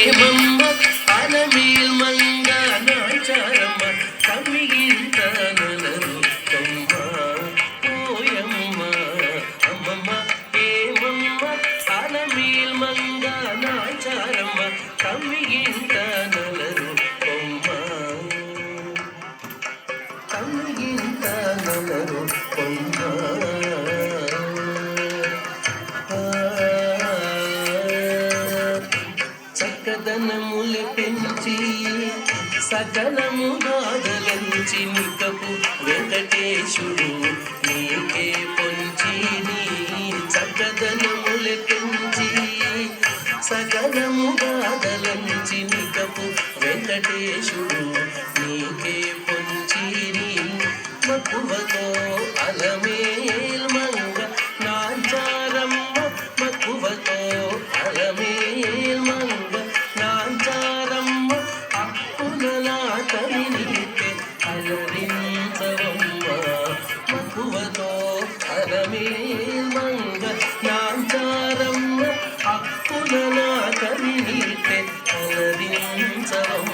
ఏమమ్మ అలమేల్ మంగ నాచారమ్మ కమ్మిగింత నలరు కొమ్మ ఓయమ్మ అమ్మమ్మ ఏమమ్మ అలమేల్ మంగ నాచారమ్మ కమ్మిగింత నలరు కొమ్మ కమ్మిగింత నలరు కొమ్మ చక్కదనములు పెంచి సకలము బాధలంచి నికపు వెంకటేశుడు నీకే పొంచి నీ చక్కదనములు పెంచి సకలము బాధలంచి నికపు వెంకటేశుడు నీకే పొంచి నీ మక్కువతో అలమేల్ మంగ నాచారమ్మ మక్కువతో అలమేల్ మంగ నాచారమ్మ అప్పులలాటని నీకే అలరించవమ్మ మక్కువతో అలమేల్ మంగ నాచారమ్మ అప్పులలాటని నీకే అలరించవమ్మ